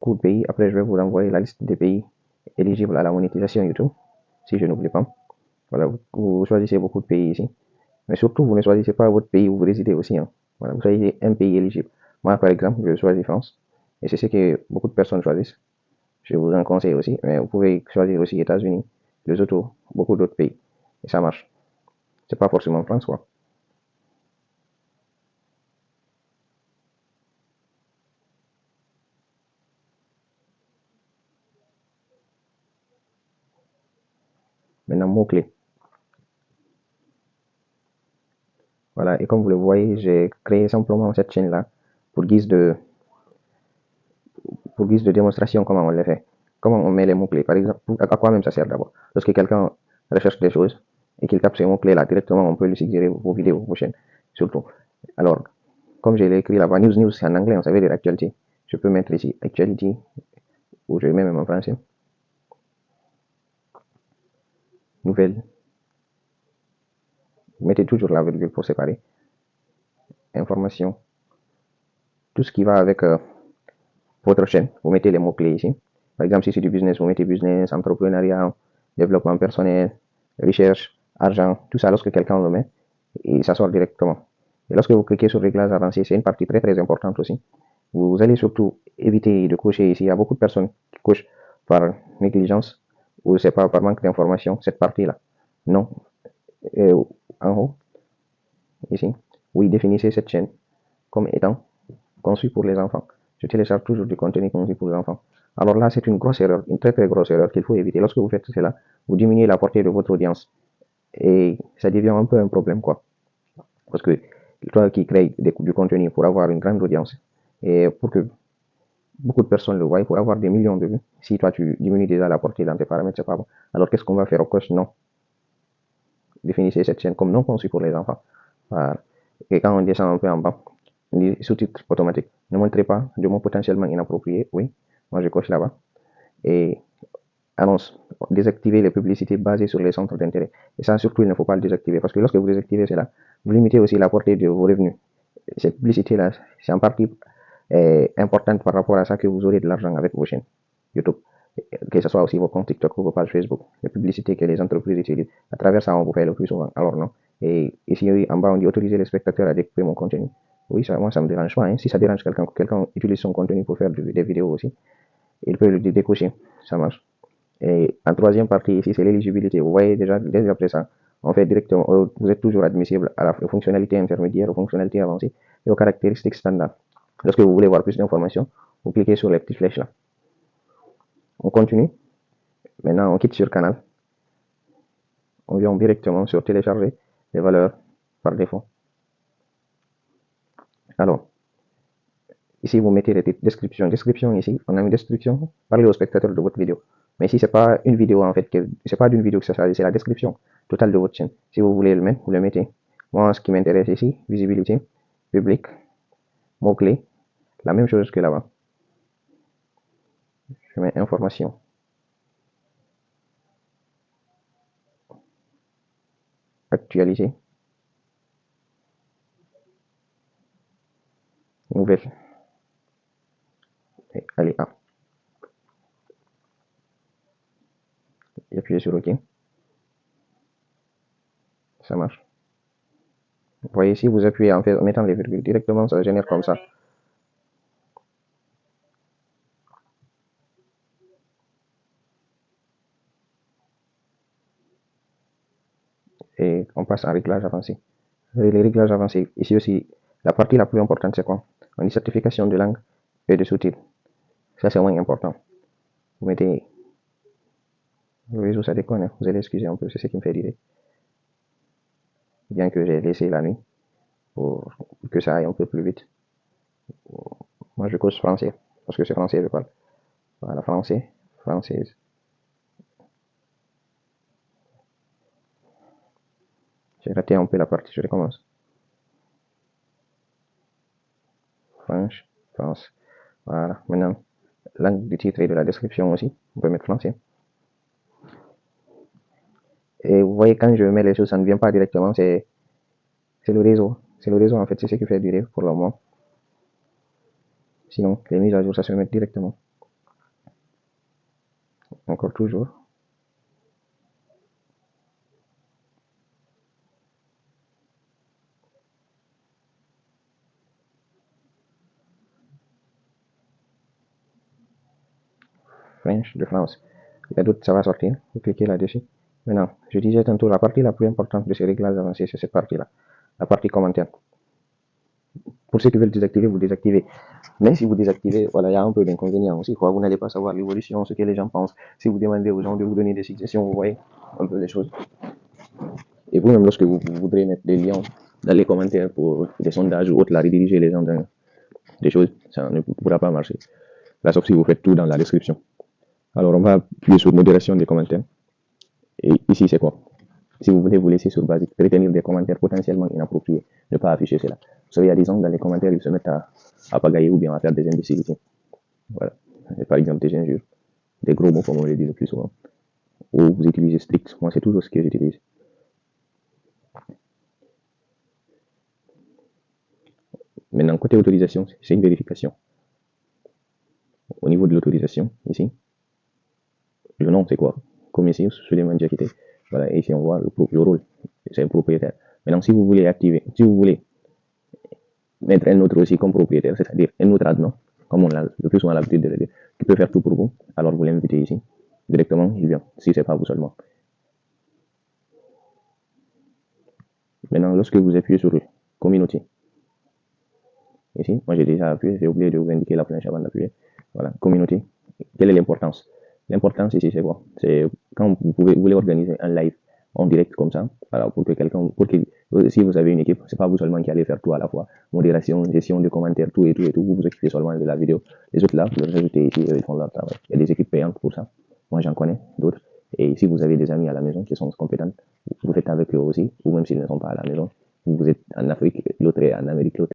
beaucoup de pays. Après, je vais vous envoyer la liste des pays éligibles à la monétisation YouTube, si je n'oublie pas. Voilà, vous choisissez beaucoup de pays ici. Mais surtout, vous ne choisissez pas votre pays où vous résidez aussi. Hein. Voilà, vous choisissez un pays éligible. Moi, par exemple, je choisis France. Et c'est ce que beaucoup de personnes choisissent. Je vous en conseille aussi. Mais vous pouvez choisir aussi États-Unis, les autres, beaucoup d'autres pays. Et ça marche. C'est pas forcément France, quoi. Maintenant, mots-clés. Voilà, et comme vous le voyez, j'ai créé simplement cette chaîne-là pour guise de, démonstration comment on le fait. Comment on met les mots-clés. Par exemple, à quoi même ça sert d'abord. Lorsque quelqu'un recherche des choses et qu'il tape ces mots-clés-là, directement, on peut lui suggérer vos vidéos, vos chaînes, surtout. Alors, comme je l'ai écrit là-bas, news, c'est en anglais, on savait dire actualité. Je peux mettre ici actualité, ou je mets même en français. Nouvelle. Vous mettez toujours la virgule pour séparer. Information. Tout ce qui va avec votre chaîne, vous mettez les mots-clés ici. Par exemple, si c'est du business, vous mettez business, entrepreneuriat, développement personnel, recherche, argent, tout ça lorsque quelqu'un le met, et ça sort directement. Et lorsque vous cliquez sur réglages avancés, c'est une partie très très importante aussi. Vous allez surtout éviter de cocher ici. Il y a beaucoup de personnes qui cochent par négligence ou c'est pas par manque d'information, cette partie-là. Non. En haut, ici, oui, définissez cette chaîne comme étant conçue pour les enfants. Je télécharge toujours du contenu conçu pour les enfants. Alors là, c'est une grosse erreur, une très très grosse erreur qu'il faut éviter. Lorsque vous faites cela, vous diminuez la portée de votre audience et ça devient un peu un problème, quoi. Parce que toi qui crées du contenu pour avoir une grande audience et pour que beaucoup de personnes le voient, pour avoir des millions de vues, si toi tu diminues déjà la portée dans tes paramètres, c'est pas bon. Alors qu'est-ce qu'on va faire au coche? Non. Définissez cette chaîne comme non conçue pour les enfants. Voilà. Et quand on descend un peu en bas, les sous-titres automatiques. Ne montrez pas de mots potentiellement inappropriés. Oui, moi je coche là-bas. Et annonce, désactiver les publicités basées sur les centres d'intérêt. Et ça, surtout, il ne faut pas le désactiver parce que lorsque vous désactivez cela, vous limitez aussi la portée de vos revenus. Cette publicité-là, c'est en partie importante par rapport à ça que vous aurez de l'argent avec vos chaînes YouTube. Que ce soit aussi vos comptes TikTok ou vos pages Facebook. Les publicités que les entreprises utilisent. À travers ça, on vous fait le plus souvent. Alors non. Et ici, en bas, on dit autoriser les spectateurs à découper mon contenu. Oui, ça, moi, ça me dérange pas. Hein. Si ça dérange quelqu'un, quelqu'un utilise son contenu pour faire des vidéos aussi, il peut le décocher. Ça marche. Et en troisième partie, ici, c'est l'éligibilité. Vous voyez déjà, dès après ça, on fait directement, vous êtes toujours admissible à la fonctionnalité intermédiaire, aux fonctionnalités avancées et aux caractéristiques standards. Lorsque vous voulez voir plus d'informations, vous cliquez sur les petites flèches là. On continue. Maintenant, on quitte sur Canal. On vient directement sur télécharger les valeurs par défaut. Alors, ici, vous mettez les descriptions. Description ici, on a une description. Parlez au spectateur de votre vidéo. Mais ici, c'est pas une vidéo en fait, c'est pas d'une vidéo que ça s'agit, c'est la description totale de votre chaîne. Si vous voulez le mettre, vous le mettez. Moi, ce qui m'intéresse ici, visibilité, public, mots-clés, la même chose que là-bas. Je mets information. Actualiser. Nouvelle. Et allez, A. Et appuyez sur OK. Ça marche. Vous voyez ici, vous appuyez en fait, en mettant les virgules directement, ça génère comme ça. Et on passe en réglage avancé. Les réglages avancés, ici aussi, la partie la plus importante, c'est quoi? On dit certification de langue et de sous-titres. Ça, c'est moins important. Vous mettez le réseau, ça déconne. Vous allez excuser un peu, c'est ce qui me fait dire. Bien que j'ai laissé la nuit pour que ça aille un peu plus vite. Moi, je coche français, parce que c'est français, je parle. Voilà, français, française. J'ai raté un peu la partie, je recommence. France, France. Voilà, maintenant, langue du titre et de la description aussi. On peut mettre français. Et vous voyez, quand je mets les choses, ça ne vient pas directement, c'est le réseau. C'est le réseau, en fait, c'est ce qui fait durer pour le moment. Sinon, les mises à jour, ça se met directement. Encore toujours. French de France. Il y a d'autres, ça va sortir. Vous cliquez là-dessus. Maintenant, je disais tantôt, la partie la plus importante de ces réglages avancés, c'est cette partie-là. La partie commentaire. Pour ceux qui veulent désactiver, vous désactivez. Mais si vous désactivez, voilà, il y a un peu d'inconvénient aussi. Quoi. Vous n'allez pas savoir l'évolution, ce que les gens pensent. Si vous demandez aux gens de vous donner des suggestions, vous voyez un peu les choses. Et vous-même, lorsque vous voudrez mettre des liens dans les commentaires pour des sondages ou autres, là, rediriger les gens dans des choses, ça ne pourra pas marcher. Là, sauf si vous faites tout dans la description. Alors, on va appuyer sur modération des commentaires. Et ici, c'est quoi? Si vous voulez vous laisser sur basique, retenir des commentaires potentiellement inappropriés, ne pas afficher cela. Vous savez, il y a des gens dans les commentaires, ils se mettent à pagailler ou bien à faire des imbécilités. Voilà. Et par exemple, des injures, des gros mots, comme on le dit le plus souvent. Ou vous utilisez strict. Moi, c'est toujours ce que j'utilise. Maintenant, côté autorisation, c'est une vérification. Au niveau de l'autorisation, ici, le nom, c'est quoi? Comme ici, Suleiman Diakité. Voilà, et ici, on voit le rôle. C'est un propriétaire. Maintenant, si vous voulez activer, si vous voulez mettre un autre aussi comme propriétaire, c'est-à-dire un autre admin, comme on a le plus souvent l'habitude de le dire, qui peut faire tout pour vous, alors vous l'invitez ici. Directement, il vient, si c'est pas vous seulement. Maintenant, lorsque vous appuyez sur Communauté, ici, moi j'ai déjà appuyé, j'ai oublié de vous indiquer la flèche avant d'appuyer. Voilà, Communauté. Quelle est l'importance? L'importance ici, c'est quoi? C'est quand vous voulez organiser un live en direct comme ça, voilà, pour que quelqu'un, si vous avez une équipe, c'est pas vous seulement qui allez faire tout à la fois, modération, gestion de commentaires, tout et tout et tout, vous vous occupez seulement de la vidéo. Les autres là, vous les ajoutez ici, ils font leur travail. Il y a des équipes payantes pour ça. Moi, j'en connais d'autres. Et si vous avez des amis à la maison qui sont compétents, vous faites avec eux aussi, ou même s'ils ne sont pas à la maison. Vous êtes en Afrique, l'autre est en Amérique, l'autre